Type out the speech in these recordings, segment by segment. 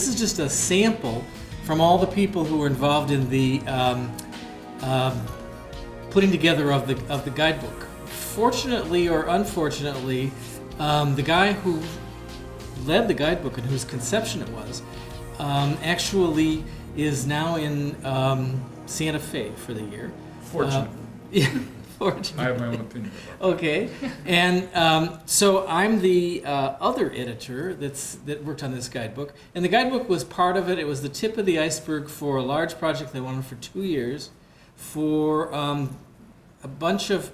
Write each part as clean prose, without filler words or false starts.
this is just a sample from all the people who were involved in the putting together of the guidebook. Fortunately or unfortunately, the guy who led the guidebook and whose conception it was actually is now in Santa Fe for the year. Fortunately. Yeah, fortunately. I have my own opinion. Okay, and so I'm the other editor that worked on this guidebook, and the guidebook was part of it. It was the tip of the iceberg for a large project they wanted for 2 years, for a bunch of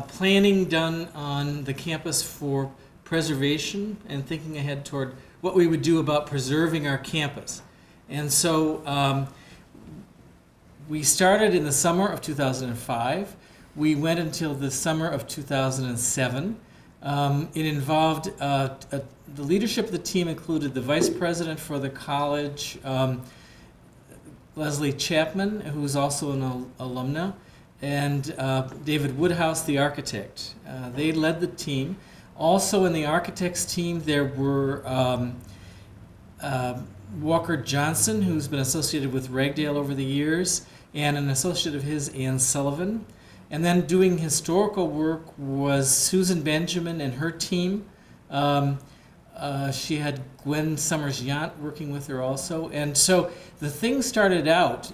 planning done on the campus for preservation and thinking ahead toward what we would do about preserving our campus. And so we started in the summer of 2005. We went until the summer of 2007. It involved, the leadership of the team included the vice president for the college, Leslie Chapman, who's also an alumna, and David Woodhouse, the architect. They led the team. Also in the architects team, there were Walker Johnson, who's been associated with Ragdale over the years, and an associate of his, Ann Sullivan. And then doing historical work was Susan Benjamin and her team. She had Gwen Summers-Yant working with her also. And so the thing started out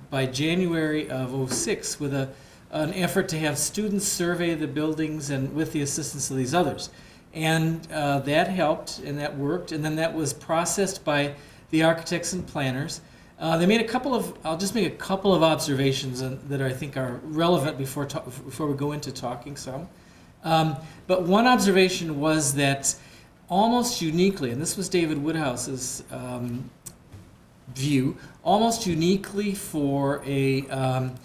by January of '06 with an effort to have students survey the buildings and with the assistance of these others. And that helped and that worked. And then that was processed by the architects and planners. They made I'll just make a couple of observations that I think are relevant before we go into talking some. But one observation was that almost uniquely, and this was David Woodhouse's view, almost uniquely for an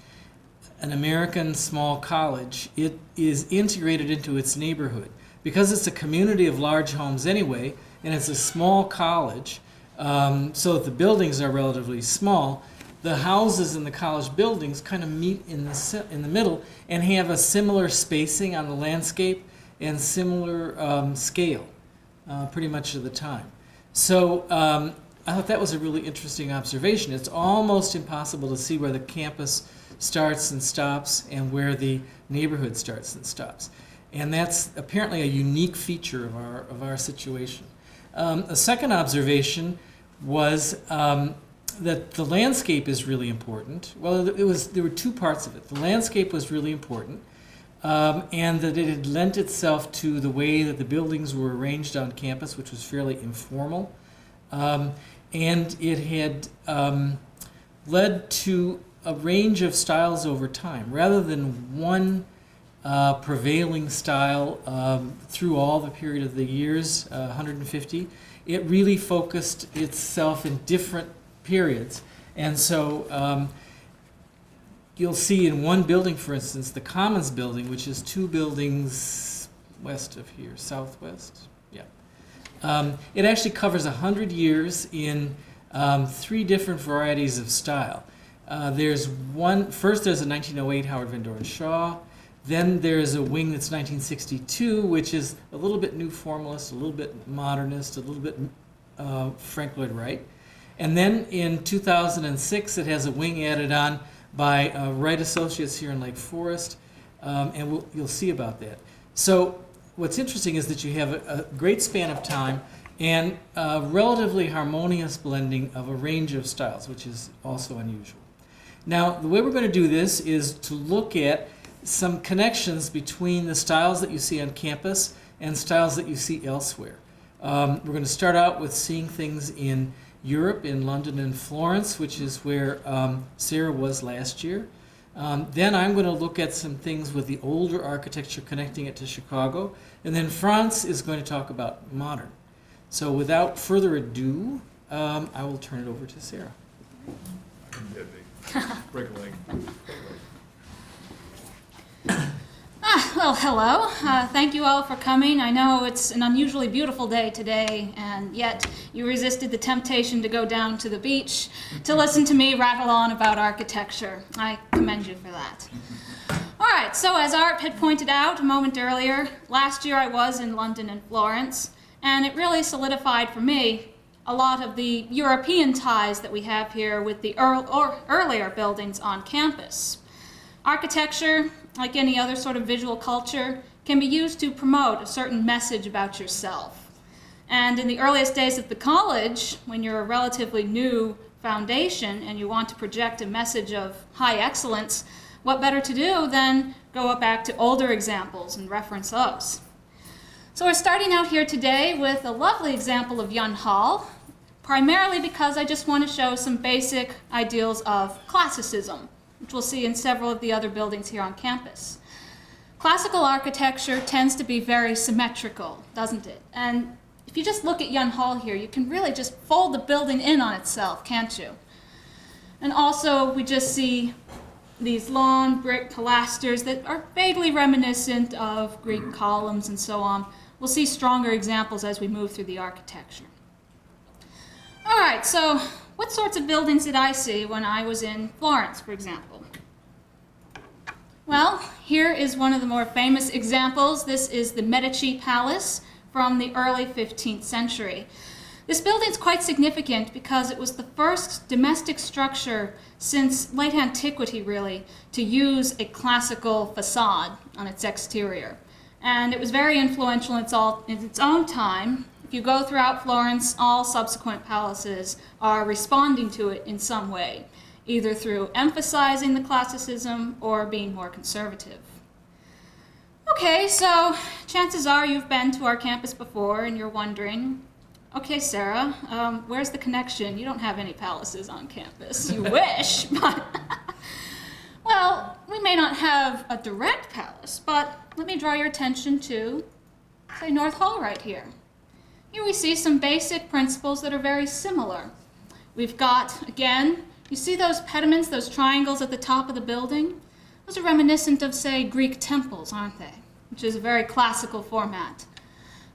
American small college, it is integrated into its neighborhood. Because it's a community of large homes anyway, and it's a small college, so that the buildings are relatively small, the houses in the college buildings kind of meet in the middle and have a similar spacing on the landscape and similar scale pretty much of the time. So I thought that was a really interesting observation. It's almost impossible to see where the campus starts and stops and where the neighborhood starts and stops. And that's apparently a unique feature of our situation. A second observation was that the landscape is really important. Well, there were two parts of it. The landscape was really important, and that it had lent itself to the way that the buildings were arranged on campus, which was fairly informal. And it had led to a range of styles over time, rather than one prevailing style through all the period of the years, 150. It really focused itself in different periods. And so you'll see in one building, for instance, the Commons building, which is 2 buildings west of here, southwest. Yeah. It actually covers 100 years in 3 different varieties of style. There's a 1908 Howard Van Doren Shaw. Then there's a wing that's 1962, which is a little bit new formalist, a little bit modernist, a little bit Frank Lloyd Wright. And then in 2006, it has a wing added on by Wright Associates here in Lake Forest, and you'll see about that. So what's interesting is that you have a great span of time and a relatively harmonious blending of a range of styles, which is also unusual. Now, the way we're going to do this is to look at some connections between the styles that you see on campus and styles that you see elsewhere. We're going to start out with seeing things in Europe, in London and Florence, which is where Sara was last year. Then I'm going to look at some things with the older architecture, connecting it to Chicago. And then Franz is going to talk about modern. So without further ado, I will turn it over to Sara. Break a leg. Well, hello. Thank you all for coming. I know it's an unusually beautiful day today, and yet you resisted the temptation to go down to the beach to listen to me rattle on about architecture. I commend you for that. All right, so as Art had pointed out a moment earlier, last year I was in London and Florence, and it really solidified for me a lot of the European ties that we have here with the earlier buildings on campus. Architecture, like any other sort of visual culture, can be used to promote a certain message about yourself. And in the earliest days of the college, when you're a relatively new foundation and you want to project a message of high excellence, what better to do than go back to older examples and reference those. So we're starting out here today with a lovely example of Yun Hall, primarily because I just want to show some basic ideals of classicism, which we'll see in several of the other buildings here on campus. Classical architecture tends to be very symmetrical, doesn't it? And if you just look at Yun Hall here, you can really just fold the building in on itself, can't you? And also, we just see these long brick pilasters that are vaguely reminiscent of Greek columns and so on. We'll see stronger examples as we move through the architecture. All right, so what sorts of buildings did I see when I was in Florence, for example? Well, here is one of the more famous examples. This is the Medici Palace from the early 15th century. This building is quite significant because it was the first domestic structure since late antiquity, really, to use a classical facade on its exterior. And it was very influential in its own time. If you go throughout Florence, all subsequent palaces are responding to it in some way, either through emphasizing the classicism or being more conservative. Okay, so chances are you've been to our campus before and you're wondering, okay, Sara, where's the connection? You don't have any palaces on campus. You wish, but well, we may not have a direct palace, but let me draw your attention to, say, North Hall right here. Here we see some basic principles that are very similar. We've got, again, you see those pediments, those triangles at the top of the building? Those are reminiscent of, say, Greek temples, aren't they? Which is a very classical format.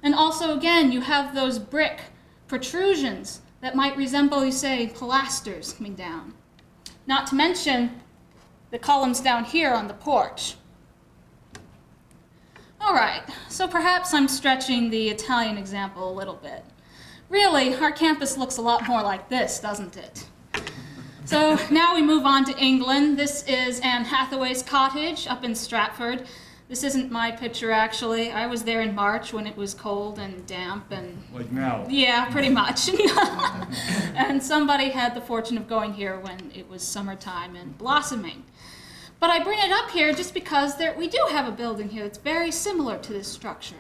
And also, again, you have those brick protrusions that might resemble, you say, pilasters coming down. Not to mention the columns down here on the porch. All right, so perhaps I'm stretching the Italian example a little bit. Really, our campus looks a lot more like this, doesn't it? So now we move on to England. This is Anne Hathaway's cottage up in Stratford. This isn't my picture, actually. I was there in March when it was cold and damp and... Like now? Yeah, pretty much. And somebody had the fortune of going here when it was summertime and blossoming. But I bring it up here just because we do have a building here that's very similar to this structure.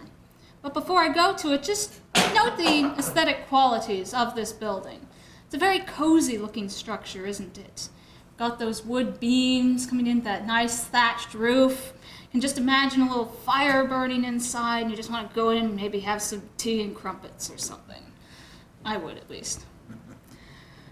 But before I go to it, just note the aesthetic qualities of this building. It's a very cozy looking structure, isn't it? Got those wood beams coming in, that nice thatched roof. You can just imagine a little fire burning inside and you just want to go in and maybe have some tea and crumpets or something. I would, at least.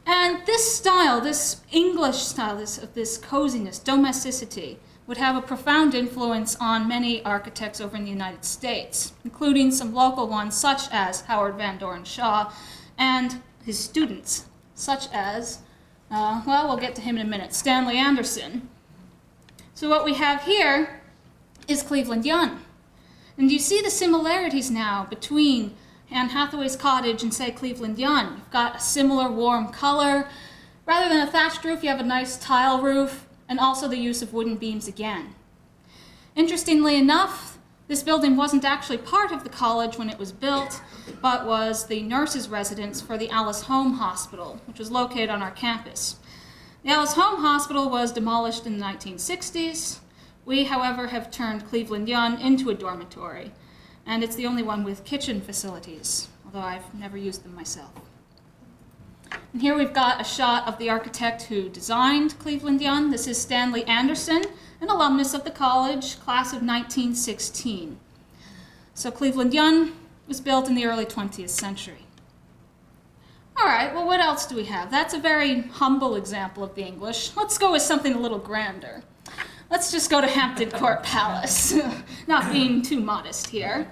And this style, this English style, this coziness, domesticity, would have a profound influence on many architects over in the United States, including some local ones such as Howard Van Doren Shaw and his students, such as, well, we'll get to him in a minute, Stanley Anderson. So what we have here is Cleveland Yun. And you see the similarities now between Anne Hathaway's cottage and, say, Cleveland Yun. You've got a similar warm color. Rather than a thatched roof, you have a nice tile roof, and also the use of wooden beams again. Interestingly enough, this building wasn't actually part of the college when it was built, but was the nurses' residence for the Alice Home Hospital, which was located on our campus. The Alice Home Hospital was demolished in the 1960s. We, however, have turned Cleveland Yun into a dormitory, and it's the only one with kitchen facilities, although I've never used them myself. And here we've got a shot of the architect who designed Cleveland Yun. This is Stanley Anderson, an alumnus of the college, class of 1916. So Cleveland Yun was built in the early 20th century. All right, well, what else do we have? That's a very humble example of the English. Let's go with something a little grander. Let's just go to Hampton Court Palace, not being too modest here.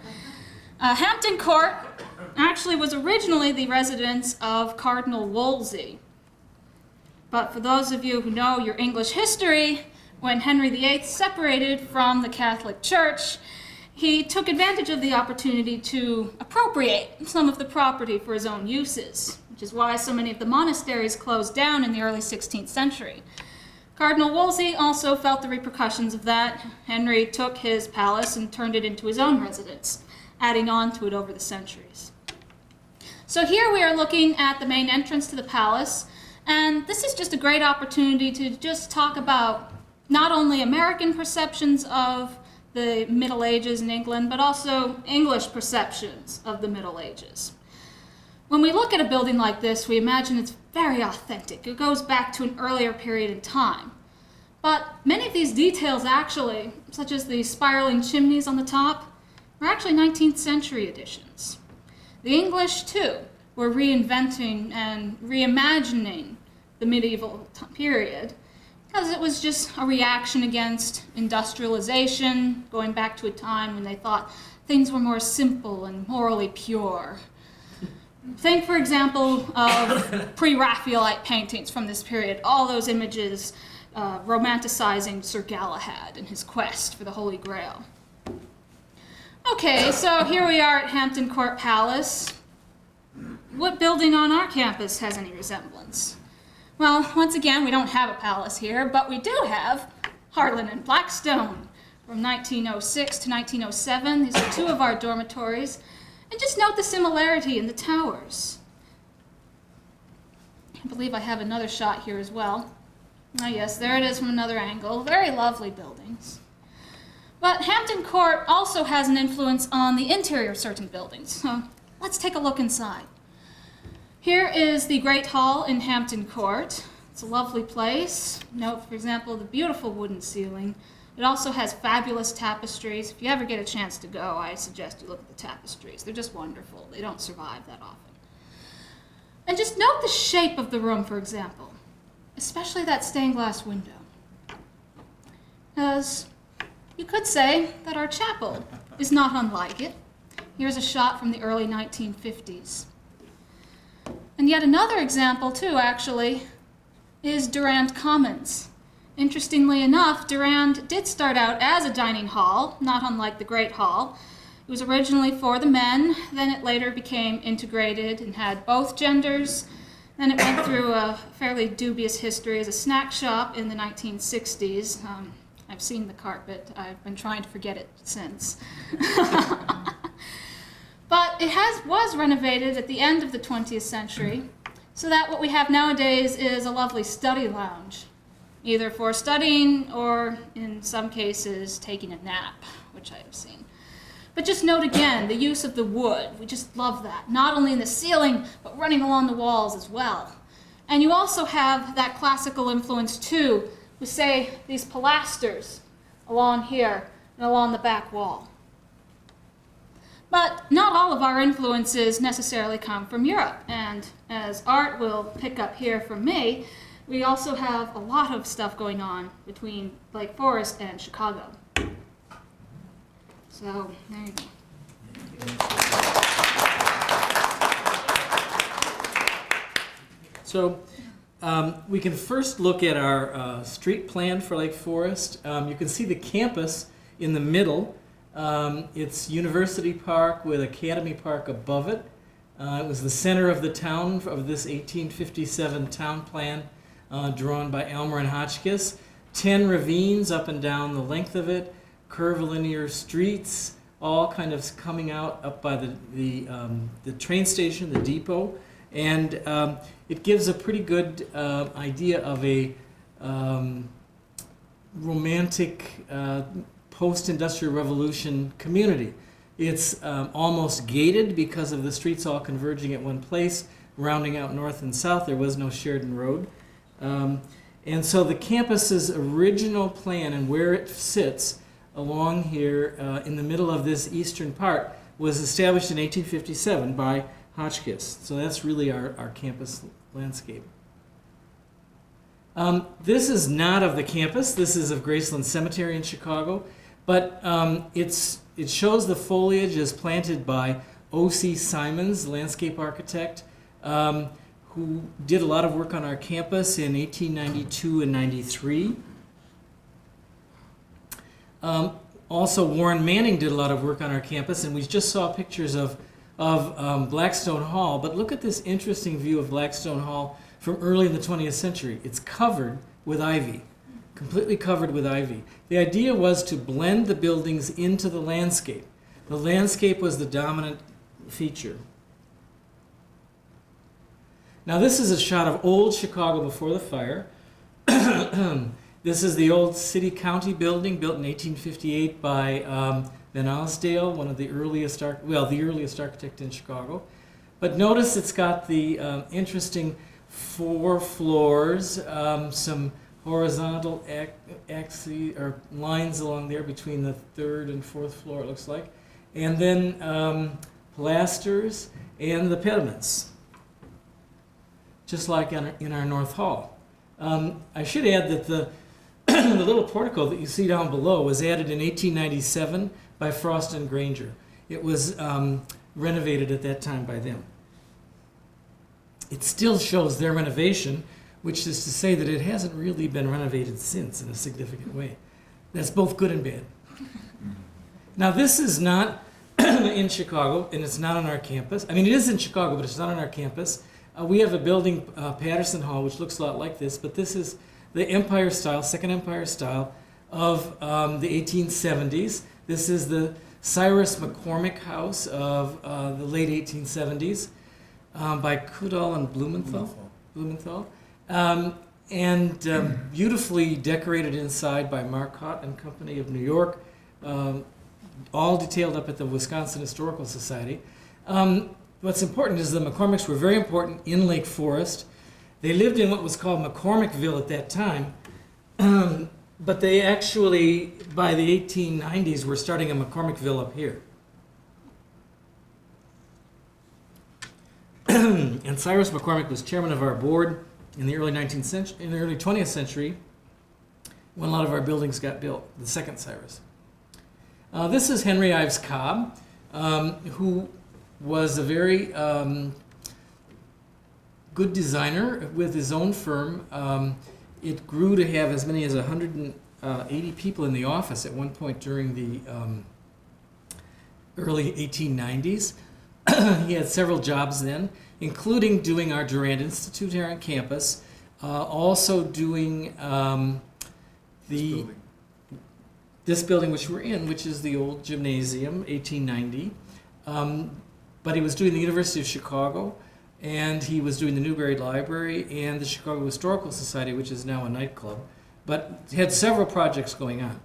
Hampton Court actually was originally the residence of Cardinal Wolsey. But for those of you who know your English history, when Henry VIII separated from the Catholic Church, he took advantage of the opportunity to appropriate some of the property for his own uses. which is why so many of the monasteries closed down in the early 16th century. Cardinal Wolsey also felt the repercussions of that. Henry took his palace and turned it into his own residence, adding on to it over the centuries. So here we are looking at the main entrance to the palace, and this is just a great opportunity to just talk about not only American perceptions of the Middle Ages in England, but also English perceptions of the Middle Ages. When we look at a building like this, we imagine it's very authentic. It goes back to an earlier period in time. But many of these details actually, such as the spiraling chimneys on the top, were actually 19th century additions. The English, too, were reinventing and reimagining the medieval period because it was just a reaction against industrialization, going back to a time when they thought things were more simple and morally pure. Think, for example, of pre-Raphaelite paintings from this period, all those images romanticizing Sir Galahad and his quest for the Holy Grail. Okay, so here we are at Hampton Court Palace. What building on our campus has any resemblance? Well, once again, we don't have a palace here, but we do have Harlan and Blackstone from 1906 to 1907. These are two of our dormitories. And just note the similarity in the towers. I believe I have another shot here as well. Oh yes, there it is from another angle. Very lovely buildings. But Hampton Court also has an influence on the interior of certain buildings. So let's take a look inside. Here is the Great Hall in Hampton Court. It's a lovely place. Note, for example, the beautiful wooden ceiling. It also has fabulous tapestries. If you ever get a chance to go, I suggest you look at the tapestries. They're just wonderful. They don't survive that often. And just note the shape of the room, for example, especially that stained glass window. As you could say that our chapel is not unlike it. Here's a shot from the early 1950s. And yet another example, too, actually, is Durant Commons. Interestingly enough, Durand did start out as a dining hall, not unlike the Great Hall. It was originally for the men, then it later became integrated and had both genders. Then it went through a fairly dubious history as a snack shop in the 1960s. I've seen the carpet. I've been trying to forget it since. But it was renovated at the end of the 20th century, so that what we have nowadays is a lovely study lounge, either for studying or, in some cases, taking a nap, which I have seen. But just note again the use of the wood. We just love that, not only in the ceiling, but running along the walls as well. And you also have that classical influence, too, with, say, these pilasters along here and along the back wall. But not all of our influences necessarily come from Europe, and as Art will pick up here from me, we also have a lot of stuff going on between Lake Forest and Chicago. So, there you go. So, we can first look at our street plan for Lake Forest. You can see the campus in the middle. It's University Park with Academy Park above it. It was the center of the town of this 1857 town plan drawn by Elmer and Hotchkiss. 10 ravines up and down the length of it, curvilinear streets, all kind of coming out up by the train station, the depot. And it gives a pretty good idea of a romantic post-industrial revolution community. It's almost gated because of the streets all converging at one place, rounding out north and south. There was no Sheridan Road. And so the campus's original plan and where it sits along here in the middle of this eastern part was established in 1857 by Hotchkiss. So that's really our campus landscape. This is not of the campus. This is of Graceland Cemetery in Chicago. But it shows the foliage as planted by O.C. Simons, landscape architect, who did a lot of work on our campus in 1892 and 93. Also, Warren Manning did a lot of work on our campus, and we just saw pictures of of Blackstone Hall, but look at this interesting view of Blackstone Hall from early in the 20th century. It's covered with ivy, completely covered with ivy. The idea was to blend the buildings into the landscape. The landscape was the dominant feature. Now this is a shot of old Chicago before the fire. This is the old city-county building built in 1858 by Van Alsdale, one of the earliest, the earliest architect in Chicago. But notice it's got the interesting 4 floors, some horizontal axes or lines along there between the 3rd and 4th floor, it looks like, and then pilasters and the pediments, just like in our North Hall. I should add that the the little portico that you see down below was added in 1897 by Frost and Granger. It was renovated at that time by them. It still shows their renovation, which is to say that it hasn't really been renovated since in a significant way. That's both good and bad. Now this is not in Chicago, and it's not on our campus. I mean, it is in Chicago, but it's not on our campus. We have a building, Patterson Hall, which looks a lot like this, but this is the Empire style, Second Empire style of the 1870s. This is the Cyrus McCormick house of the late 1870s by Kudal and Blumenthal. Beautifully decorated inside by Marcotte and Company of New York, all detailed up at the Wisconsin Historical Society. What's important is the McCormicks were very important in Lake Forest. They lived in what was called McCormickville at that time, but they actually, by the 1890s, were starting a McCormickville up here. And Cyrus McCormick was chairman of our board in the early 20th century, when a lot of our buildings got built, the second Cyrus. This is Henry Ives Cobb, who was a very good designer with his own firm. It grew to have as many as 180 people in the office at one point during the early 1890s. He had several jobs then, including doing our Durant Institute here on campus, also doing this building which we're in, which is the old gymnasium, 1890. But he was doing the University of Chicago, and he was doing the Newbury Library and the Chicago Historical Society, which is now a nightclub, but had several projects going on.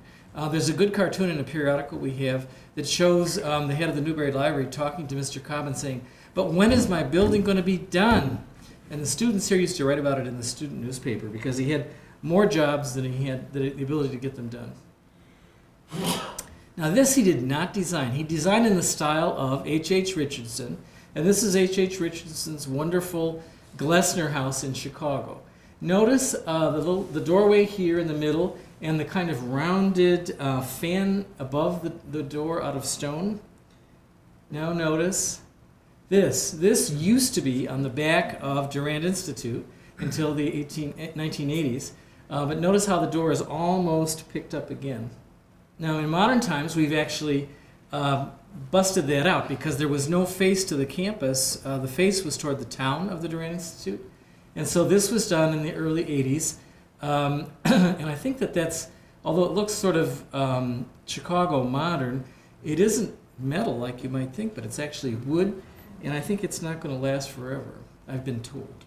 There's a good cartoon in a periodical we have that shows the head of the Newbury Library talking to Mr. Cobb and saying, "But when is my building going to be done?" And the students here used to write about it in the student newspaper because he had more jobs than he had the ability to get them done. Now this he did not design. He designed in the style of H.H. Richardson, and this is H.H. Richardson's wonderful Glessner house in Chicago. Notice the doorway here in the middle and the kind of rounded fan above the door out of stone. Now notice this. This used to be on the back of Durant Institute until the 1980s, but notice how the door is almost picked up again. Now in modern times we've actually busted that out because there was no face to the campus. The face was toward the town of the Durant Institute. And so this was done in the early 80s. And I think that's, although it looks sort of Chicago modern, it isn't metal like you might think, but it's actually wood. And I think it's not going to last forever, I've been told.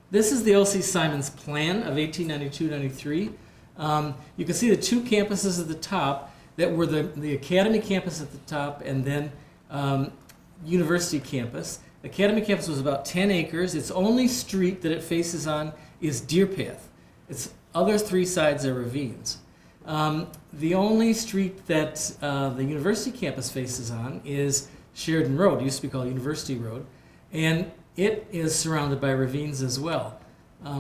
This is the L.C. Simons plan of 1892-93. You can see the two campuses at the top that were the Academy campus at the top and then University campus. Academy campus was about 10 acres. Its only street that it faces on is Deer Path. Its other 3 sides are ravines. The only street that the University campus faces on is Sheridan Road. It used to be called University Road. And it is surrounded by ravines as well.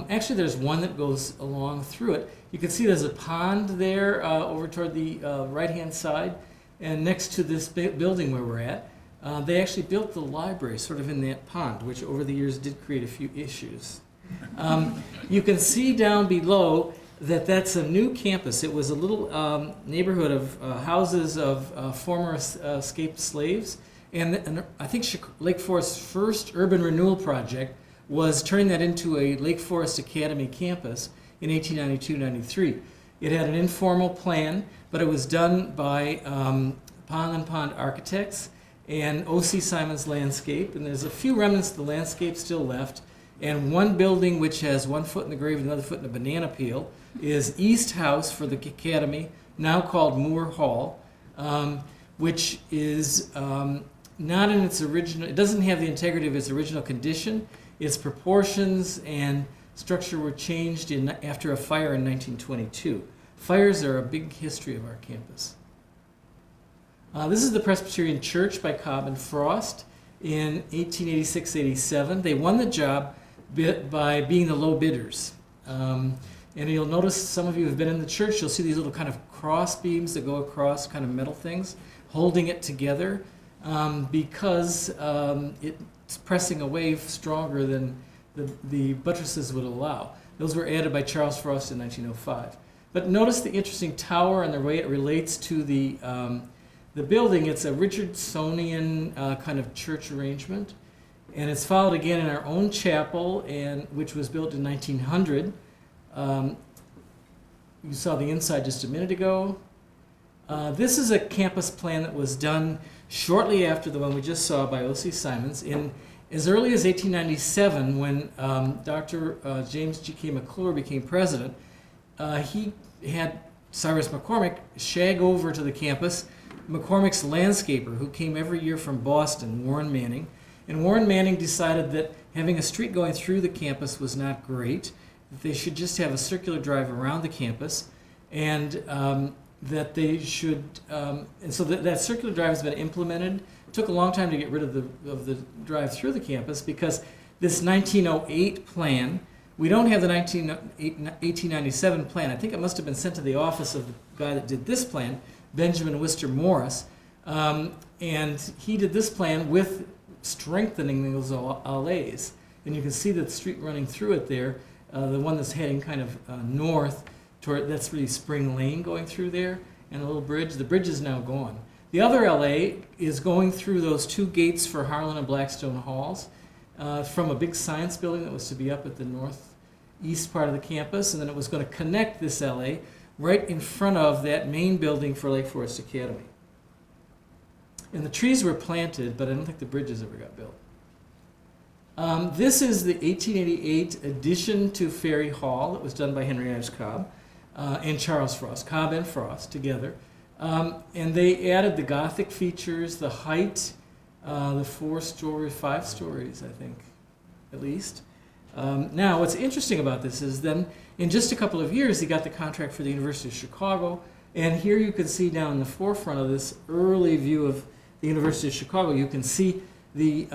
Actually, there's one that goes along through it. You can see there's a pond there over toward the right-hand side. And next to this building where we're at, they actually built the library sort of in that pond, which over the years did create a few issues. You can see down below that's a new campus. It was a little neighborhood of houses of former escaped slaves. And I think Lake Forest's first urban renewal project was turning that into a Lake Forest Academy campus in 1892-93. It had an informal plan, but it was done by Pond and Pond Architects and O.C. Simon's Landscape. And there's a few remnants of the landscape still left. And one building which has one foot in the grave and another foot in a banana peel is East House for the Academy, now called Moore Hall, which is not in its original, it doesn't have the integrity of its original condition. Its proportions and structure were changed after a fire in 1922. Fires are a big history of our campus. This is the Presbyterian Church by Cobb and Frost in 1886-87. They won the job by being the low bidders. And you'll notice, some of you have been in the church, you'll see these little kind of cross beams that go across, kind of metal things, holding it together because it's pressing away stronger than the buttresses would allow. Those were added by Charles Frost in 1905. But notice the interesting tower and the way it relates to the building. It's a Richardsonian kind of church arrangement, and it's followed again in our own chapel, which was built in 1900. You saw the inside just a minute ago. This is a campus plan that was done shortly after the one we just saw by O.C. Simons in as early as 1897, when Dr. James G.K. McClure became president. He had Cyrus Mccormick shag over to the campus McCormick's landscaper, who came every year from Boston, Warren Manning. And Warren Manning decided that having a street going through the campus was not great, that they should just have a circular drive around the campus, and that they should, and so that circular drive has been implemented. It took a long time to get rid of the drive through the campus because this 1908 plan, we don't have the 1897 plan. I think it must have been sent to the office of the guy that did this plan, Benjamin Wister Morris, and he did this plan with strengthening those allées. And you can see the street running through it there, the one that's heading kind of north toward, that's really Spring Lane going through there, and a little bridge. The bridge is now gone. The other LA is going through those two gates for Harlan and Blackstone Halls from a big science building that was to be up at the northeast part of the campus, and then it was going to connect this LA right in front of that main building for Lake Forest Academy. And the trees were planted, but I don't think the bridges ever got built. This is the 1888 addition to Ferry Hall that was done by Henry Ives Cobb and Charles Frost, Cobb and Frost together. And they added the Gothic features, the height, the 5 stories, I think, at least. Now, what's interesting about this is then, in just a couple of years, he got the contract for the University of Chicago. And here you can see down in the forefront of this early view of the University of Chicago, you can see the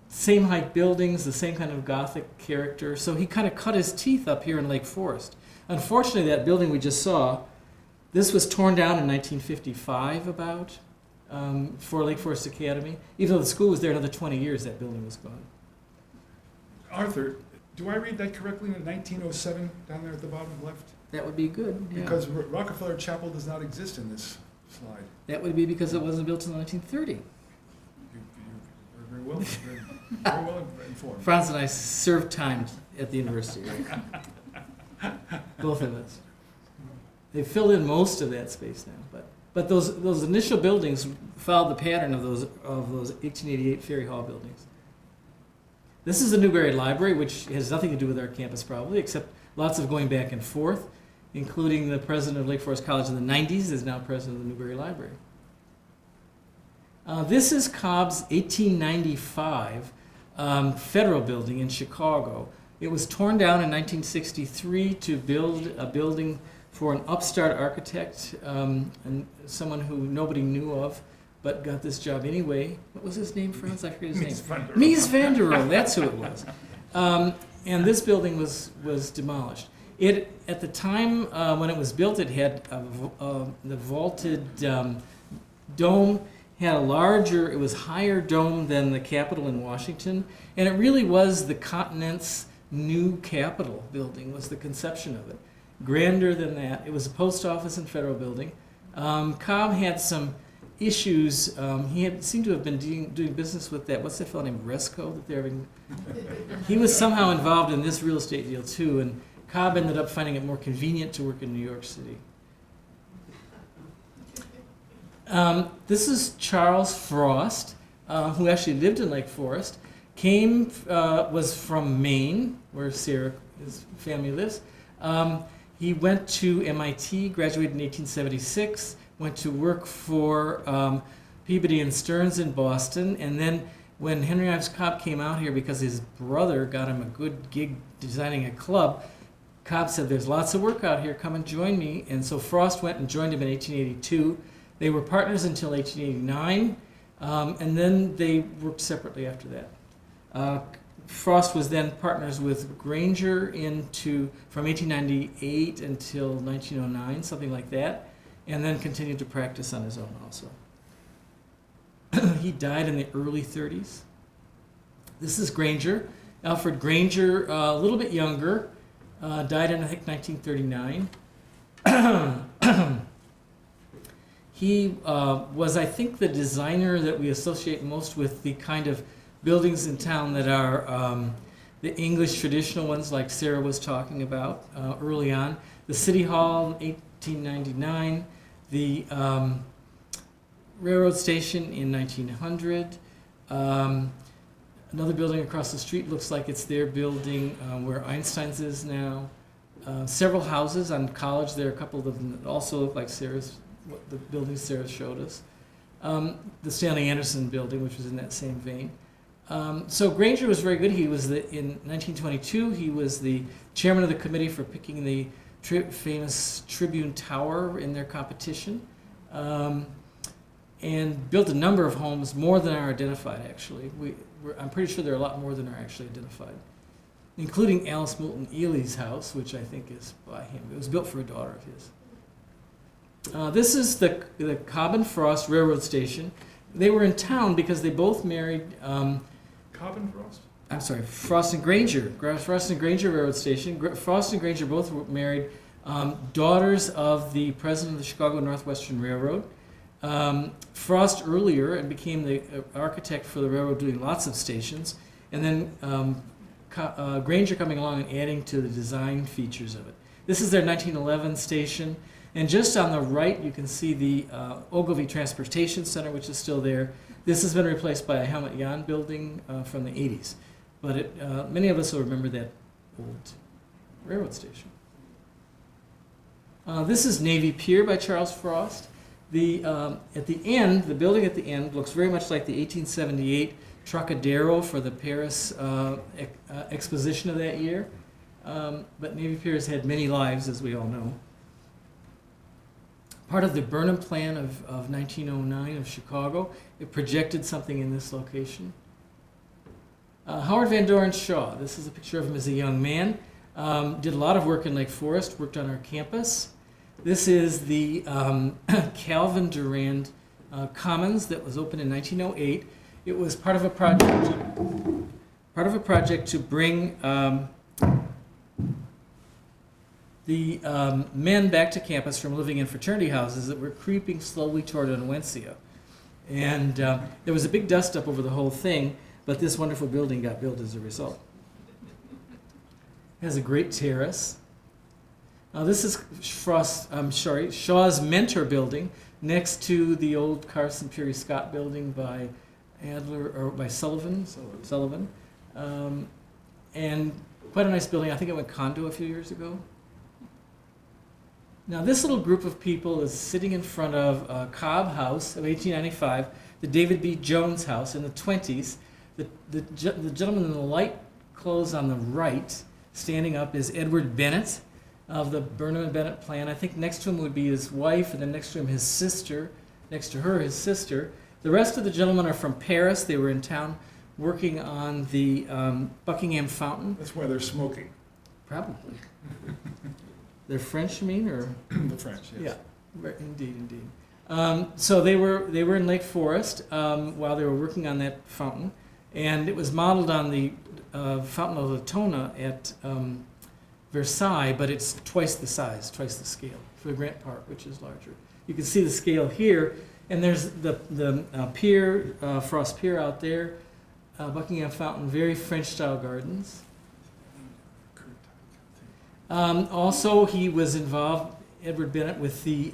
same height buildings, the same kind of Gothic character. So he kind of cut his teeth up here in Lake Forest. Unfortunately, that building we just saw, this was torn down in 1955 about for Lake Forest Academy. Even though the school was there another 20 years, that building was gone. Arthur, do I read that correctly in 1907 down there at the bottom left? That would be good. Yeah. Because Rockefeller Chapel does not exist in this slide. That would be because it wasn't built until 1930. You're very well, very well informed. Franz and I served time at the university, right? Both of us. They filled in most of that space now, but those initial buildings followed the pattern of those 1888 Ferry Hall buildings. This is the Newbury Library, which has nothing to do with our campus probably, except lots of going back and forth, including the president of Lake Forest College in the 90s is now president of the Newbury Library. This is Cobb's 1895 federal building in Chicago. It was torn down in 1963 to build a building for an upstart architect, and someone who nobody knew of, but got this job anyway. What was his name, Franz? I forget his name. Mies van der Rohe, that's who it was. And this building was demolished. It, at the time when it was built, it had the vaulted dome, had a larger, it was higher dome than the Capitol in Washington, and it really was the continent's new Capitol building was the conception of it. Grander than that. It was a post office and federal building. Cobb had some issues. Seemed to have been doing business with that. What's that fellow named Resco that they're having? He was somehow involved in this real estate deal too, and Cobb ended up finding it more convenient to work in New York City. This is Charles Frost, who actually lived in Lake Forest. Was from Maine, where Sara, his family lives. He went to MIT, graduated in 1876, went to work for Peabody and Stearns in Boston, and then when Henry Ives Cobb came out here because his brother got him a good gig designing a club, Cobb said, "There's lots of work out here, come and join me." And so Frost went and joined him in 1882. They were partners until 1889, and then they worked separately after that. Frost was then partners with Granger from 1898 until 1909, something like that, and then continued to practice on his own also. He died in the early 30s. This is Granger. Alfred Granger, a little bit younger, died in, I think, 1939. He was, I think, the designer that we associate most with the kind of buildings in town that are the English traditional ones, like Sara was talking about early on. The City Hall in 1899, the railroad station in 1900. Another building across the street looks like it's their building where Einstein's is now. Several houses on College. There are a couple of them that also look like the buildings Sara showed us. The Stanley Anderson building, which was in that same vein. So Granger was very good. In 1922, he was the chairman of the committee for picking the famous Tribune Tower in their competition, and built a number of homes, more than are identified, actually. I'm pretty sure there are a lot more than are actually identified, including Alice Moulton Ely's house, which I think is by him. It was built for a daughter of his. This is the Cobb and Frost Railroad Station. They were in town because they both married... Cobb and Frost? I'm sorry, Frost and Granger. Frost and Granger Railroad Station. Frost and Granger both were married, daughters of the president of the Chicago Northwestern Railroad. Frost earlier and became the architect for the railroad, doing lots of stations, and then Granger coming along and adding to the design features of it. This is their 1911 station, and just on the right you can see the Ogilvy Transportation Center, which is still there. This has been replaced by a Helmut Jahn building from the 80s, but many of us will remember that old railroad station. This is Navy Pier by Charles Frost. At the end, the building at the end looks very much like the 1878 Trocadero for the Paris exposition of that year. But Navy Pier has had many lives, as we all know. Part of the Burnham Plan of 1909 of Chicago, it projected something in this location. Howard Van Doren Shaw, this is a picture of him as a young man. Did a lot of work in Lake Forest, worked on our campus. This is the Calvin Durant Commons that was opened in 1908. It was part of a project to bring the men back to campus from living in fraternity houses that were creeping slowly toward Onuencia. And there was a big dust up over the whole thing, but this wonderful building got built as a result. It has a great terrace. This is Shaw's Mentor building next to the old Carson Peary Scott building by Sullivan. And quite a nice building. I think it went condo a few years ago. Now this little group of people is sitting in front of Cobb House of 1895, the David B. Jones House in the 20s. The gentleman in the light clothes on the right, standing up, is Edward Bennett of the Burnham and Bennett plan. I think next to him would be his wife, and then next to him his sister, next to her his sister. The rest of the gentlemen are from Paris. They were in town working on the Buckingham Fountain. That's why they're smoking. Probably. They're French, you mean, or? The French, yes. Yeah, indeed. So they were in Lake Forest while they were working on that fountain, And it was modeled on the Fountain of Latona at Versailles, but it's twice the size, twice the scale for Grant Park, which is larger. You can see the scale here, and there's the Pier, Frost Pier out there, Buckingham Fountain, very French-style gardens. Also, he was involved, Edward Bennett, with the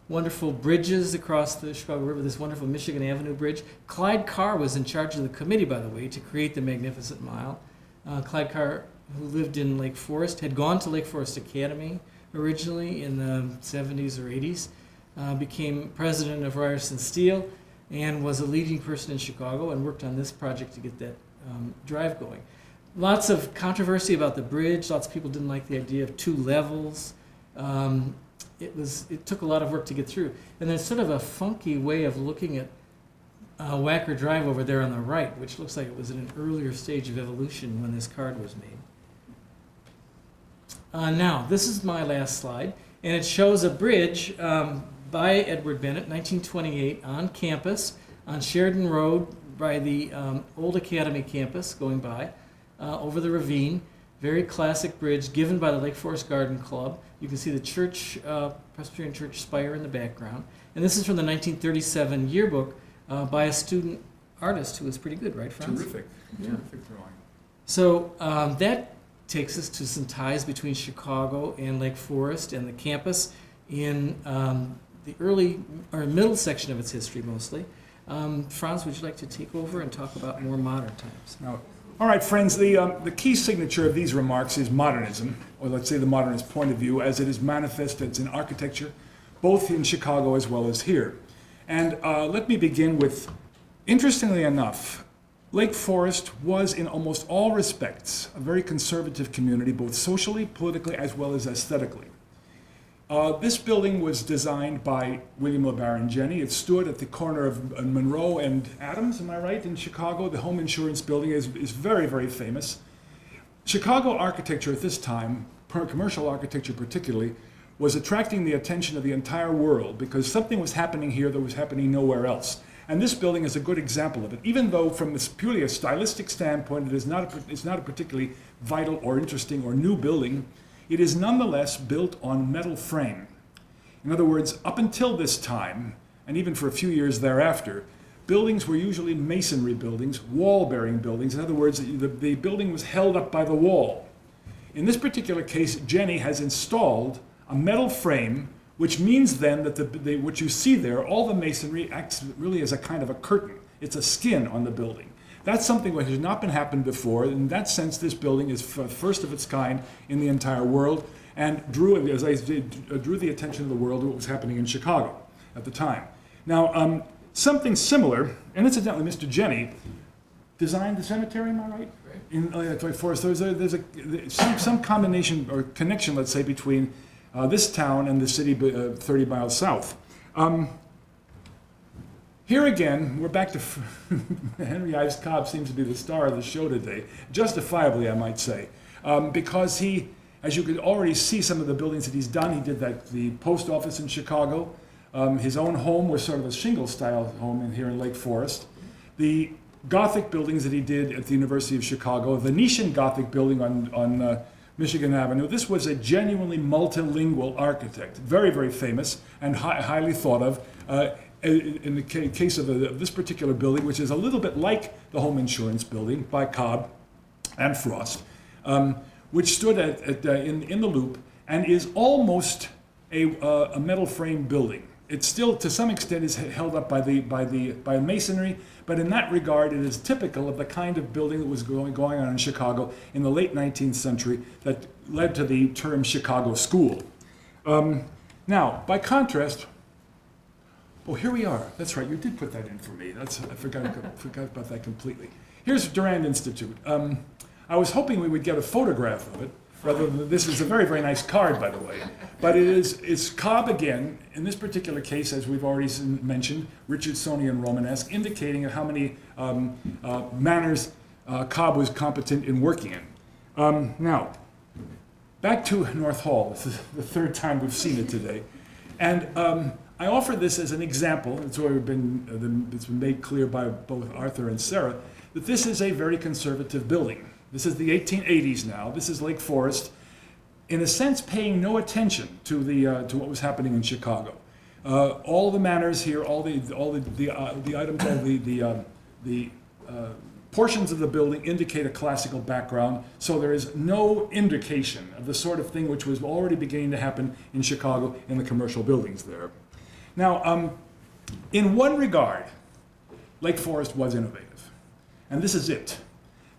wonderful bridges across the Chicago River, this wonderful Michigan Avenue Bridge. Clyde Carr was in charge of the committee, by the way, to create the Magnificent Mile. Clyde Carr, who lived in Lake Forest, had gone to Lake Forest Academy originally in the 70s or 80s, became president of Ryerson Steel, and was a leading person in Chicago and worked on this project to get that drive going. Lots of controversy about the bridge. Lots of people didn't like the idea of 2 levels. It took a lot of work to get through. And there's sort of a funky way of looking at Wacker Drive over there on the right, which looks like it was in an earlier stage of evolution when this card was made. Now, this is my last slide, and it shows a bridge by Edward Bennett, 1928, on campus, on Sheridan Road by the old Academy campus, going by, over the ravine. Very classic bridge given by the Lake Forest Garden Club. You can see the church, Presbyterian Church spire in the background. And this is from the 1937 yearbook by a student artist who was pretty good, right, Franz? Terrific, terrific drawing. So that takes us to some ties between Chicago and Lake Forest and the campus in the early or middle section of its history mostly. Franz, would you like to take over and talk about more modern times? Now, all right, friends, the key signature of these remarks is modernism, or let's say the modernist point of view, as it is manifested in architecture, both in Chicago as well as here. And let me begin with, interestingly enough, Lake Forest was in almost all respects a very conservative community, both socially, politically, as well as aesthetically. This building was designed by William LeBaron Jenney. It stood at the corner of Monroe and Adams, am I right, in Chicago. The home insurance building is very, very famous. Chicago architecture at this time, commercial architecture particularly, was attracting the attention of the entire world because something was happening here that was happening nowhere else. And this building is a good example of it. Even though from this purely a stylistic standpoint, it's not a particularly vital or interesting or new building, it is nonetheless built on metal frame. In other words, up until this time, and even for a few years thereafter, buildings were usually masonry buildings, wall-bearing buildings. In other words, the building was held up by the wall. In this particular case, Jenney has installed a metal frame, which means then that what you see there, all the masonry acts really as a kind of a curtain. It's a skin on the building. That's something which has not been happened before. In that sense, this building is first of its kind in the entire world and drew, as I said, drew the attention of the world to what was happening in Chicago at the time. Now, something similar, and incidentally, Mr. Jenney designed the cemetery, am I right? In Lake Forest. There's some combination or connection, let's say, between this town and the city 30 miles south. Here again, we're back to Henry Ives Cobb seems to be the star of the show today, justifiably, I might say, because he, as you could already see some of the buildings that he's done, he did the post office in Chicago. His own home was sort of a shingle-style home here in Lake Forest. The Gothic buildings that he did at the University of Chicago, the Venetian Gothic building on Michigan Avenue. This was a genuinely multilingual architect, very, very famous and highly thought of. In the case of this particular building, which is a little bit like the home insurance building by Cobb and Frost, which stood in the Loop and is almost a metal frame building. It still, to some extent, is held up by masonry, but in that regard, it is typical of the kind of building that was going on in Chicago in the late 19th century that led to the term Chicago School. Now, by contrast, oh, here we are. That's right. You did put that in for me. I forgot about that completely. Here's Durant Institute. I was hoping we would get a photograph of it. Rather than this is a very, very nice card, by the way. But it's Cobb again. In this particular case, as we've already mentioned, Richardsonian Romanesque, indicating how many manners Cobb was competent in working in. Now, back to North Hall. This is the third time we've seen it today. And I offer this as an example. It's already it's been made clear by both Arthur and Sara that this is a very conservative building. This is the 1880s now. This is Lake Forest, in a sense, paying no attention to what was happening in Chicago. All the manners here, all the items, all the portions of the building indicate a classical background, so there is no indication of the sort of thing which was already beginning to happen in Chicago in the commercial buildings there. Now, in one regard, Lake Forest was innovative, and this is it.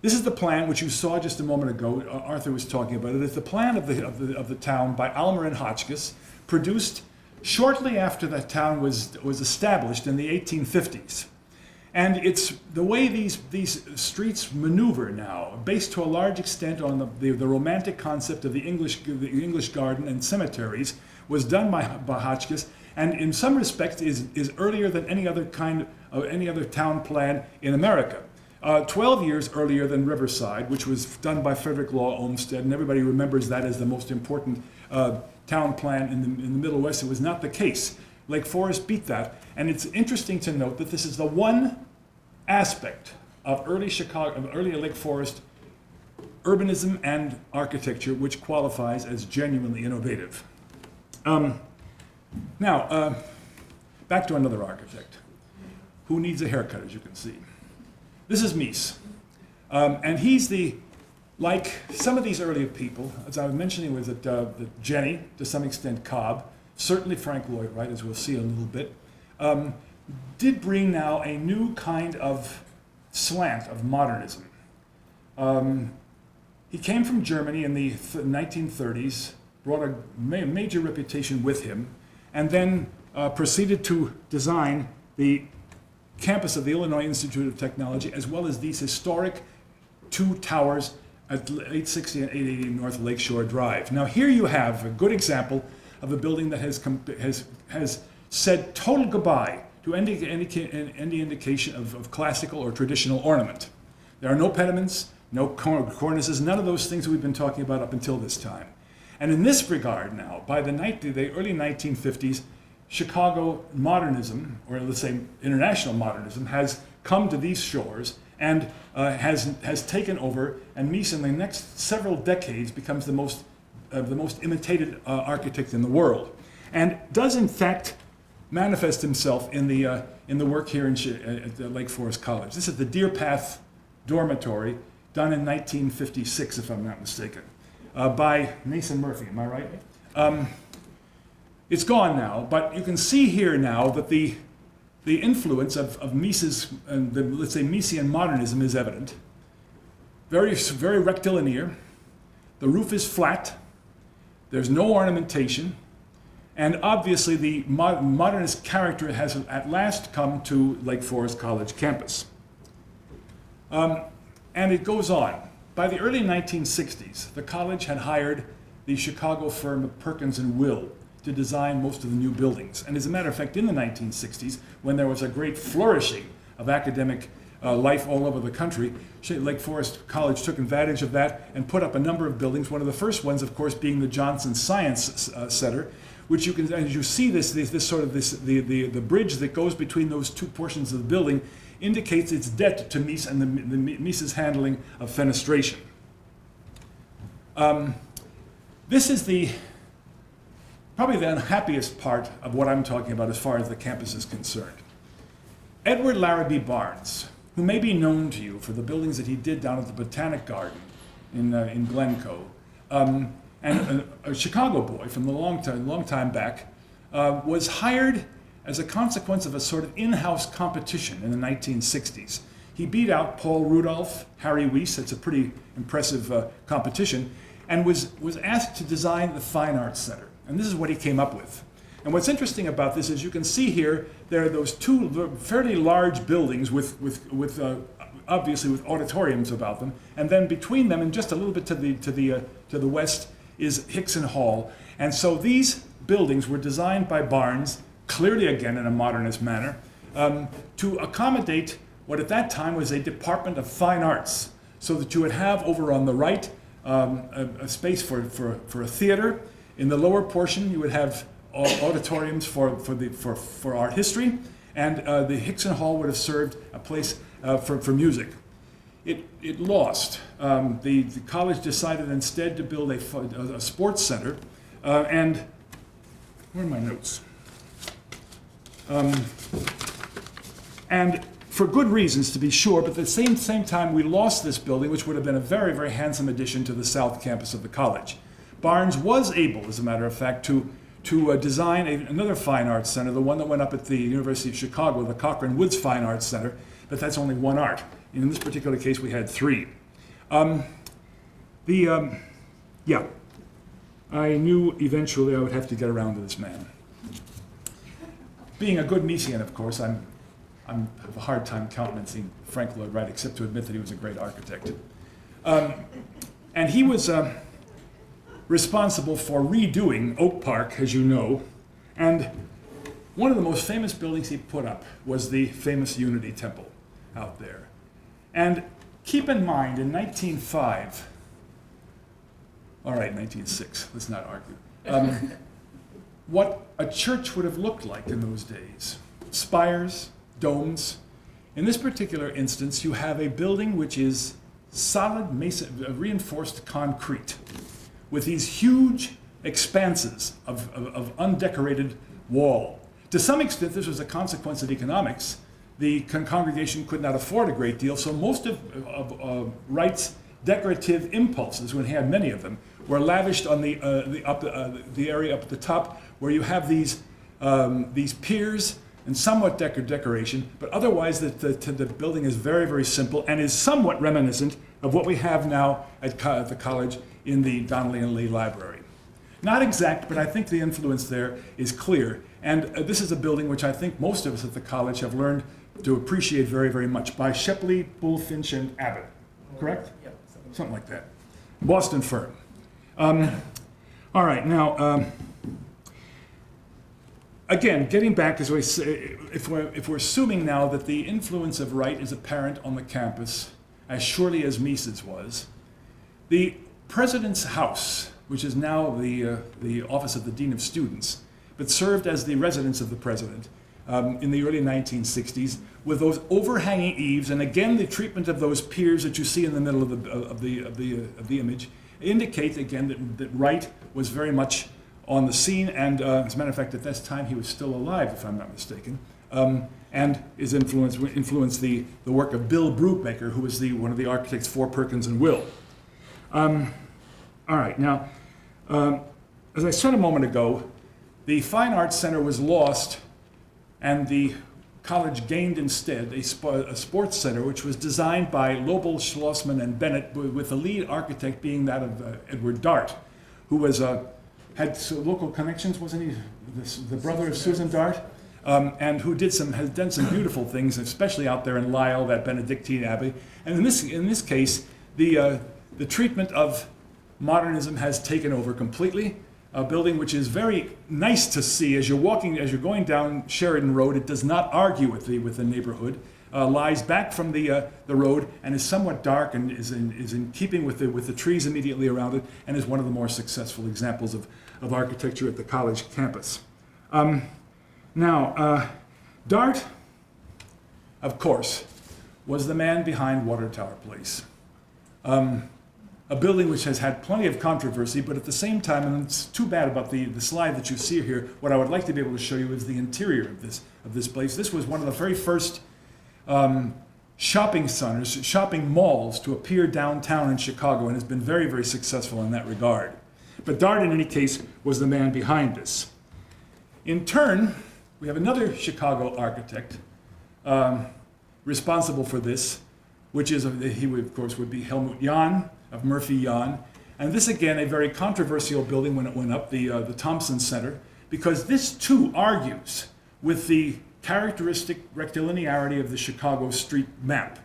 This is the plan which you saw just a moment ago. Arthur was talking about it. It's the plan of the town by Almer and Hotchkiss, produced shortly after the town was established in the 1850s. And it's the way these streets maneuver now, based to a large extent on the romantic concept of the English garden and cemeteries, was done by Hotchkiss, and in some respects is earlier than any other town plan in America. 12 years earlier than Riverside, which was done by Frederick Law Olmsted, and everybody remembers that as the most important town plan in the Middle West. It was not the case. Lake Forest beat that, and it's interesting to note that this is the one aspect of early Lake Forest urbanism and architecture which qualifies as genuinely innovative. Now, back to another architect who needs a haircut, as you can see. This is Mies, and he's like some of these earlier people, as I was mentioning, was that Jenny, to some extent Cobb, certainly Frank Lloyd Wright, as we'll see in a little bit, did bring now a new kind of slant of modernism. He came from Germany in the 1930s, brought a major reputation with him, and then proceeded to design the campus of the Illinois Institute of Technology, as well as these historic two towers at 860 and 880 North Lakeshore Drive. Now here you have a good example of a building that has said total goodbye to any indication of classical or traditional ornament. There are no pediments, no cornices, none of those things we've been talking about up until this time. And in this regard now, by the early 1950s, Chicago modernism, or let's say international modernism, has come to these shores and has taken over, and Mies in the next several decades becomes the most imitated architect in the world, and does in fact manifest himself in the work here at the Lake Forest College. This is the Deer Path Dormitory, done in 1956, if I'm not mistaken, by Mason Murphy. Am I right? It's gone now, but you can see here now that the influence of Mies's, let's say Miesian modernism, is evident. Very, very rectilinear. The roof is flat. There's no ornamentation. And obviously the modernist character has at last come to Lake Forest College campus. And it goes on. By the early 1960s, the college had hired the Chicago firm of Perkins and Will to design most of the new buildings. And as a matter of fact, in the 1960s, when there was a great flourishing of academic life all over the country, Lake Forest College took advantage of that and put up a number of buildings. One of the first ones, of course, being the Johnson Science Center, which you can, as you see the bridge that goes between those two portions of the building indicates its debt to Mies and the Mies's handling of fenestration. This is probably the unhappiest part of what I'm talking about as far as the campus is concerned. Edward Larrabee Barnes, who may be known to you for the buildings that he did down at the Botanic Garden in Glencoe, and a Chicago boy from a long time back, was hired as a consequence of a sort of in-house competition in the 1960s. He beat out Paul Rudolph, Harry Weiss, it's a pretty impressive competition, and was asked to design the Fine Arts Center. And this is what he came up with. And what's interesting about this is you can see here, there are those two fairly large buildings with obviously with auditoriums about them, and then between them and just a little bit to the west is Hickson Hall. And so these buildings were designed by Barnes, clearly again in a modernist manner, to accommodate what at that time was a department of fine arts, so that you would have over on the right a space for a theater. In the lower portion you would have auditoriums for art history, and the Hickson Hall would have served a place for music. It lost. The college decided instead to build a sports center, and where are my notes? And for good reasons, to be sure, but at the same time, we lost this building, which would have been a very, very handsome addition to the south campus of the college. Barnes was able, as a matter of fact, to design another fine arts center, the one that went up at the University of Chicago, the Cochran Woods Fine Arts Center, but that's only one art. In this particular case, we had three. I knew eventually I would have to get around to this man. Being a good Messian, of course, I have a hard time countenancing Frank Lloyd Wright, except to admit that he was a great architect. And he was responsible for redoing Oak Park, as you know, and one of the most famous buildings he put up was the famous Unity Temple out there. And keep in mind, in 1905, all right, 1906, let's not argue, what a church would have looked like in those days. Spires, domes. In this particular instance, you have a building which is solid reinforced concrete with these huge expanses of undecorated wall. To some extent, this was a consequence of economics. The congregation could not afford a great deal, so most of Wright's decorative impulses, when he had many of them, were lavished on the area up at the top, where you have these piers and somewhat decoration, but otherwise the building is very, very simple and is somewhat reminiscent of what we have now at the college in the Donnelly and Lee Library. Not exact, but I think the influence there is clear. And this is a building which I think most of us at the college have learned to appreciate very, very much, by Shepley, Bullfinch, and Abbott. Correct? Yep. Something like that. Boston firm. All right, now, again, getting back, as we say, if we're assuming now that the influence of Wright is apparent on the campus, as surely as Mises was, the President's House, which is now the office of the Dean of Students, but served as the residence of the President in the early 1960s, with those overhanging eaves, and again the treatment of those piers that you see in the middle of the image, indicate again that Wright was very much on the scene, and as a matter of fact, at this time he was still alive, if I'm not mistaken, and his influenced the work of Bill Brubaker, who was one of the architects for Perkins and Will. All right, now, as I said a moment ago, the Fine Arts Center was lost, and the college gained instead a sports center, which was designed by Lobel, Schlossman, and Bennett, with the lead architect being that of Edward Dart, who was had local connections, wasn't he? The brother of Susan Dart, and who has done some beautiful things, especially out there in Lisle, that Benedictine abbey. And in this case, the treatment of modernism has taken over completely. A building which is very nice to see as you're going down Sheridan Road. It does not argue with the neighborhood. Lies back from the road and is somewhat dark and is in keeping with the trees immediately around it, and is one of the more successful examples of architecture at the college campus. Now, Dart, of course, was the man behind Water Tower Place. A building which has had plenty of controversy, but at the same time, and it's too bad about the slide that you see here, what I would like to be able to show you is the interior of this place. This was one of the very first shopping centers, shopping malls to appear downtown in Chicago, and has been very, very successful in that regard. But Dart, in any case, was the man behind this. In turn, we have another Chicago architect responsible for this, which is, he would, of course, would be Helmut Jahn, of Murphy Jahn. And this, again, a very controversial building when it went up, the Thompson Center, because this, too, argues with the characteristic rectilinearity of the Chicago street map.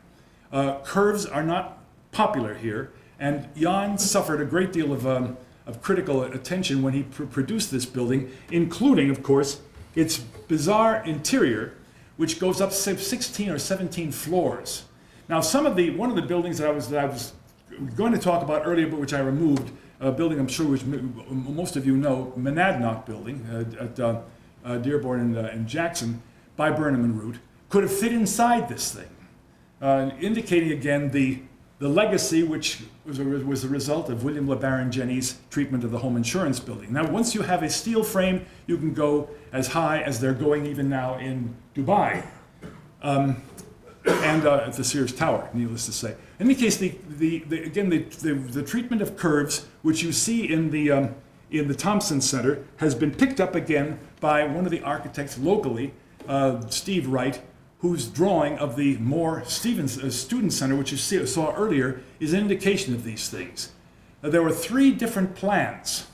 Curves are not popular here, and Jahn suffered a great deal of critical attention when he produced this building, including, of course, its bizarre interior, which goes up 16 or 17 floors. Now, one of the buildings that I was going to talk about earlier, but which I removed, a building I'm sure which most of you know, Monadnock Building at Dearborn and Jackson by Burnham and Root, could have fit inside this thing, indicating again the legacy which was the result of William LeBaron Jennings' treatment of the home insurance building. Now, once you have a steel frame, you can go as high as they're going even now in Dubai, and at the Sears Tower, needless to say. In any case, the treatment of curves, which you see in the Thompson Center, has been picked up again by one of the architects locally, Steve Wright, whose drawing of the Moore Stevens Student Center, which you saw earlier, is an indication of these things. There were 3 different plans.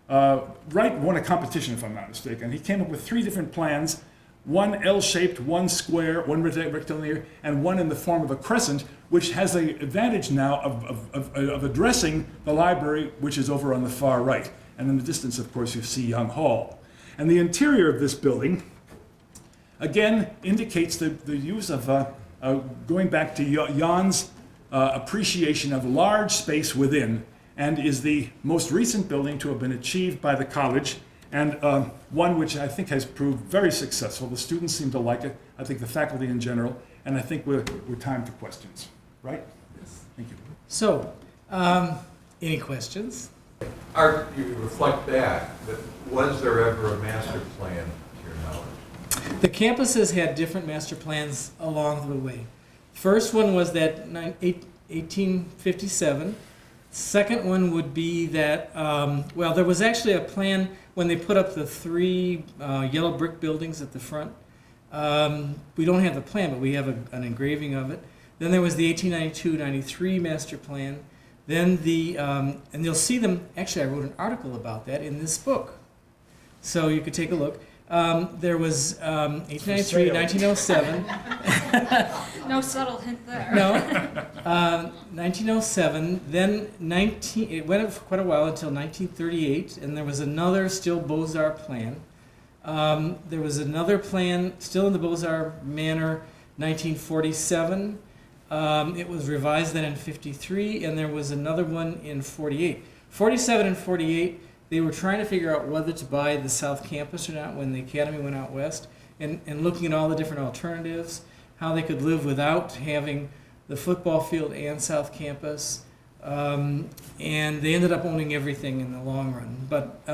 Wright won a competition, if I'm not mistaken. He came up with 3 different plans, one L-shaped, one square, one rectangular, and one in the form of a crescent, which has the advantage now of addressing the library, which is over on the far right. And in the distance, of course, you see Young Hall. And the interior of this building, again, indicates the use of, going back to Jan's appreciation of large space within, and is the most recent building to have been achieved by the college, and one which I think has proved very successful. The students seem to like it, I think the faculty in general, and I think we're time for questions, right? Yes. Thank you. So, any questions? Art, you reflect back, but was there ever a master plan, to your knowledge? The campuses had different master plans along the way. First one was that 1857. Second one would be that, well, there was actually a plan when they put up the 3 yellow brick buildings at the front. We don't have the plan, but we have an engraving of it. Then there was the 1892-93 master plan. Then and you'll see them, actually I wrote an article about that in this book. So you could take a look. There was 1893, 1907. No subtle hint there. No. 1907. Then it went for quite a while until 1938, and there was another still Beaux-Arts plan. There was another plan still in the Beaux-Arts manner, 1947. It was revised then in 53, and there was another one in 48. 47 and 48, they were trying to figure out whether to buy the South Campus or not when the Academy went out west, and looking at all the different alternatives, how they could live without having the football field and South Campus. And they ended up owning everything in the long run. But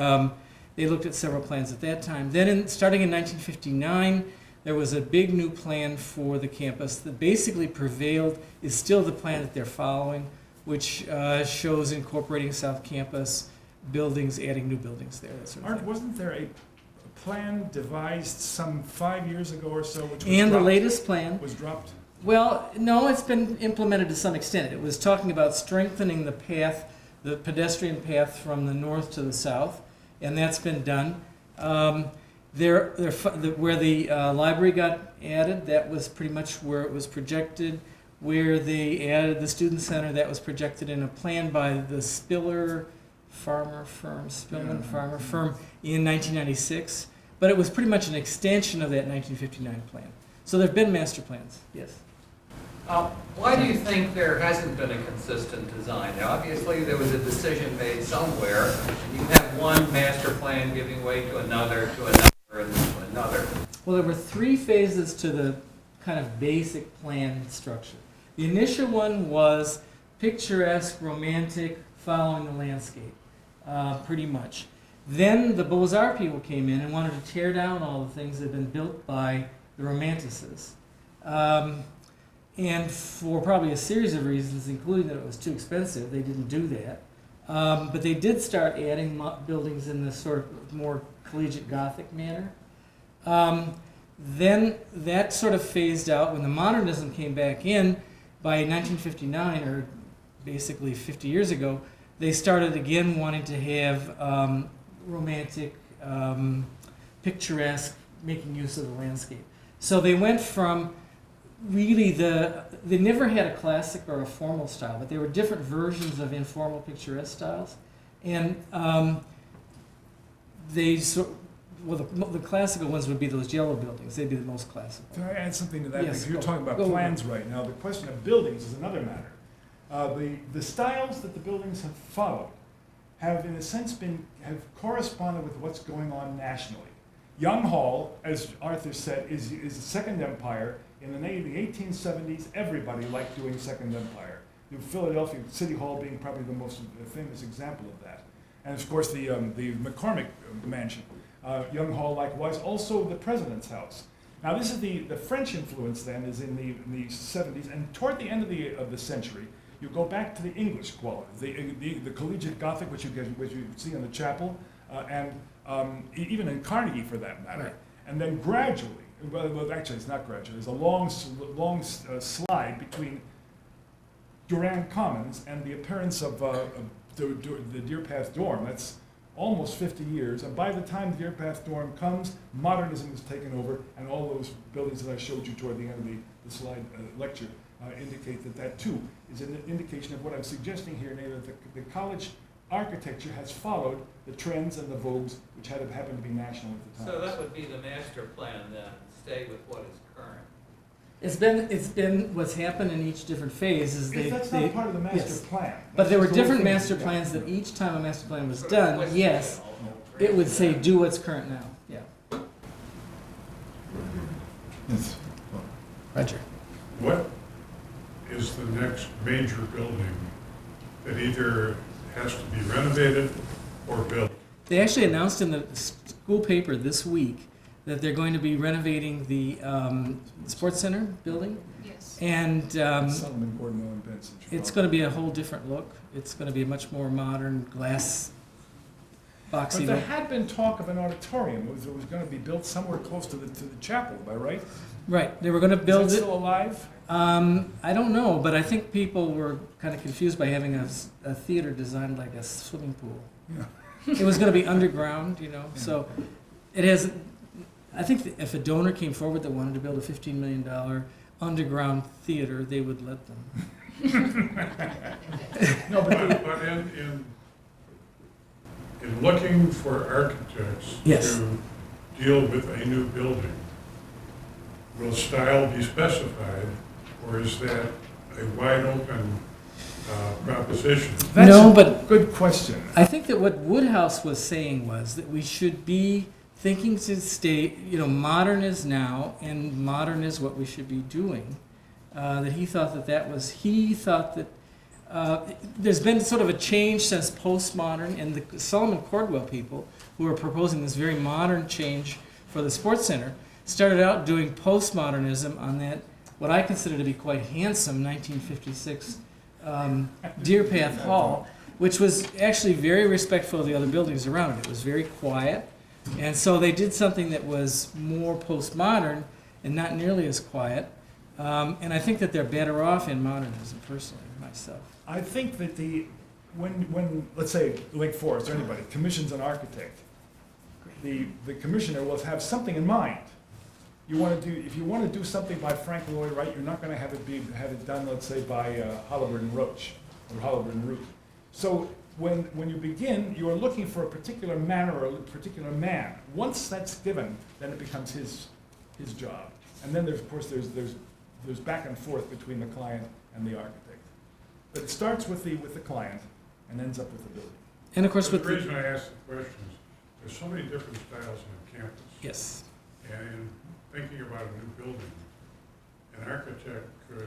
they looked at several plans at that time. Then starting in 1959, there was a big new plan for the campus that basically prevailed, is still the plan that they're following, which shows incorporating South Campus buildings, adding new buildings there. That sort of Art, thing. wasn't there a plan devised some 5 years ago or so, which was And dropped? the latest plan, Was dropped? well, no, it's been implemented to some extent. It was talking about strengthening the path, the pedestrian path from the north to the south, and that's been done. Where the library got added, that was pretty much where it was projected. Where they added the student center, that was projected in a plan by the Spillman Farmer Firm in 1996. But it was pretty much an extension of that 1959 plan. So there have been master plans, yes. Why do you think there hasn't been a consistent design? Now, obviously, there was a decision made somewhere, and you have one master plan giving way to another, and to another. Well, there were 3 phases to the kind of basic plan structure. The initial one was picturesque, romantic, following the landscape, pretty much. Then the Beaux-Arts people came in and wanted to tear down all the things that had been built by the Romanticists. And for probably a series of reasons, including that it was too expensive, they didn't do that. But they did start adding buildings in this sort of more collegiate Gothic manner. Then that sort of phased out when the modernism came back in by 1959, or basically 50 years ago. They started again wanting to have romantic, picturesque, making use of the landscape. So they went from really they never had a classic or a formal style, but there were different versions of informal picturesque styles. And the classical ones would be those yellow buildings. They'd be the most classical. Can I add something to that? Yes, Because you're go- talking about go plans right now. The question of buildings is another matter. The styles that the buildings have followed have in a sense have corresponded with what's going on nationally. Young Hall, as Arthur said, is the Second Empire. In the 1870s, everybody liked doing Second Empire. The Philadelphia City Hall being probably the most famous example of that. And of course the Mccormick mansion. Young Hall likewise, also the President's House. Now this is the French influence then is in the 70s, and toward the end of the century, you go back to the English quality, the collegiate Gothic, which you see in the chapel, and even in Carnegie for that matter. Right. And then gradually, well, actually it's not gradually, there's a long slide between Durant Commons and the appearance of the Deer Path Dorm. That's almost 50 years, and by the time the Deer Path Dorm comes, modernism is taken over, and all those buildings that I showed you toward the end of the slide lecture indicate that too is an indication of what I'm suggesting here, namely that the college architecture has followed the trends and the vogues which had happened to be national at the time. So that would be the master plan then, stay with what is current. It's been what's happened in each different phase is That's not part of the master plan. But there were That's just different the whole master thing. plans that each time a master plan was Sort of done, twist yes, it all. it would say do what's current now. Yeah. Yes. Roger. What is the next major building that either has to be renovated or built? They actually announced in the school paper this week that they're going to be renovating the sports center building, Yes. and Solomon, Gordon, Mill, and Benson. it's going to be a whole different look. It's going to be a much more modern glass boxy But there look. had been talk of an auditorium. It was going to be built somewhere close to the chapel, am I right? Right. They were going to build Is that it. still alive? I don't know, but I think people were kind of confused by having a theater designed like a swimming pool. Yeah. It was going to be underground, you know. So it has. I think that if a donor came forward that wanted to build a $15 million underground theater, they would let them. No, but But in looking for architects Yes. to deal with a new building, will style be specified, or is that a wide open proposition? that's No, a but- good question. I think that what Woodhouse was saying was that we should be thinking to stay, you know, modern is now, and modern is what we should be doing. That he thought that there's been sort of a change since postmodern, and the Solomon Cordwell people, who are proposing this very modern change for the sports center, started out doing postmodernism on that, what I consider to be quite handsome 1956 Deer Path Hall, which was actually very respectful of the other buildings around it. It was very quiet. And so they did something that was more postmodern and not nearly as quiet. And I think that they're better off in modernism, personally, myself. I think that when let's say Lake Forest or anybody commissions an architect, the commissioner will have something in mind. If you want to do something by Frank Lloyd Wright, you're not going to have it done, let's say, by Halliburton Roach or Halliburton Root. So when you begin, you are looking for a particular manner or a particular man. Once that's given, then it becomes his job. And then there's back and forth between the client and the architect. But it starts with the client and ends up with the building. And of course, The with reason I ask the question is, there's so many different styles on campus. yes. And in thinking about a new building, an architect could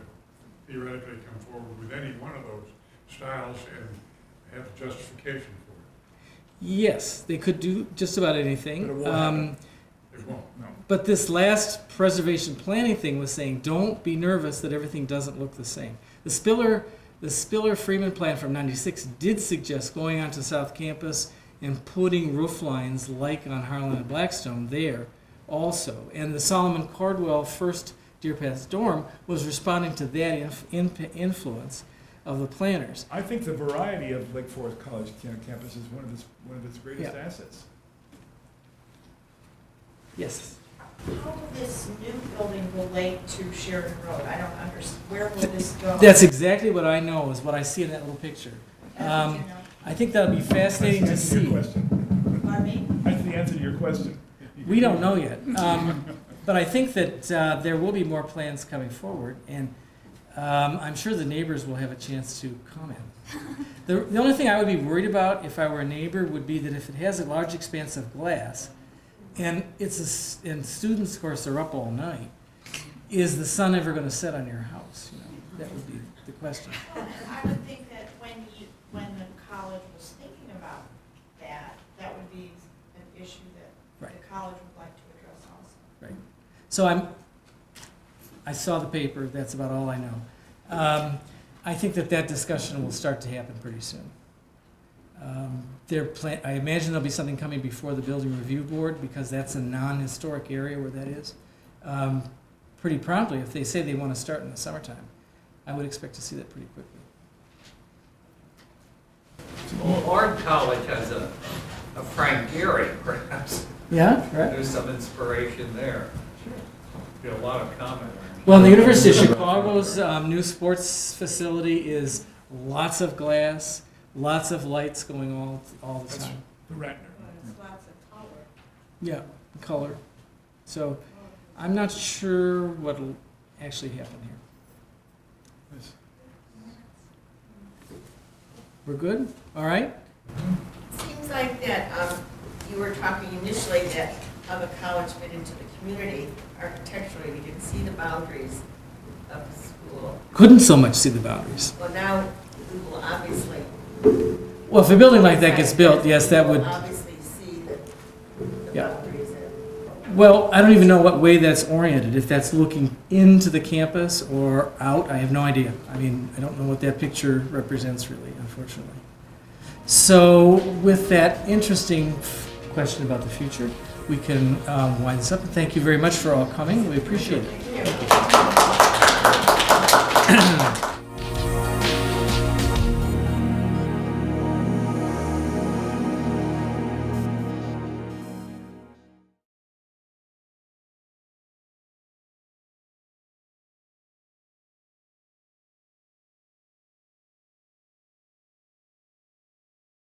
theoretically come forward with any one of those styles and have justification for it. Yes, they could do just about anything. But it won't happen. It won't. No. But this last preservation planning thing was saying, don't be nervous that everything doesn't look the same. The Spiller Freeman plan from '96 did suggest going onto South Campus and putting roof lines like on Harlan and Blackstone there also. And the Solomon Cordwell first Deer Path dorm was responding to that influence of the planners. I think the variety of Lake Forest College campus is one of its greatest Yeah. assets. Yes. How will this new building relate to Sheridan Road? I don't understand. Where will this go? That's exactly what I know, is what I see in that little picture. That's what you know. I think that'll be fascinating to That's the answer see. to your question. Pardon me? That's the answer to your question. We don't know yet. But I think that there will be more plans coming forward. And I'm sure the neighbors will have a chance to comment. The only thing I would be worried about if I were a neighbor would be that if it has a large expanse of glass, and and students, of course, are up all night, is the sun ever going to set on your house? You know, that would be the question. I would think that when the college was thinking about that, that would be an issue that Right. the college would like to address also. Right. So I saw the paper. That's about all I know. I think that discussion will start to happen pretty soon. I imagine there'll be something coming before the Building Review Board because that's a non-historic area where that is. Pretty promptly, if they say they want to start in the summertime, I would expect to see that pretty quickly. Well, Art College has a Frank Gehry, perhaps. Yeah, right. There's some inspiration there. Be a lot of comment. Well, the University of Chicago's new sports facility is lots of glass, lots of lights going all the That's time. the Ratner. There's lots of color. Yeah, color. So I'm not sure what'll actually happen here. Yes. We're good? All right? Seems like that you were talking initially that how the college fit into the community architecturally. We didn't see the boundaries of the school. Couldn't so much see the boundaries. Well, now we will obviously. Well, if a building like that gets built, yes, that would. We'll obviously see the Yeah. boundaries. Well, I don't even know what way that's oriented. If that's looking into the campus or out, I have no idea. I mean, I don't know what that picture represents really, unfortunately. So with that interesting question about the future, we can wind this up. Thank you very much for all coming. We appreciate it. Thank you.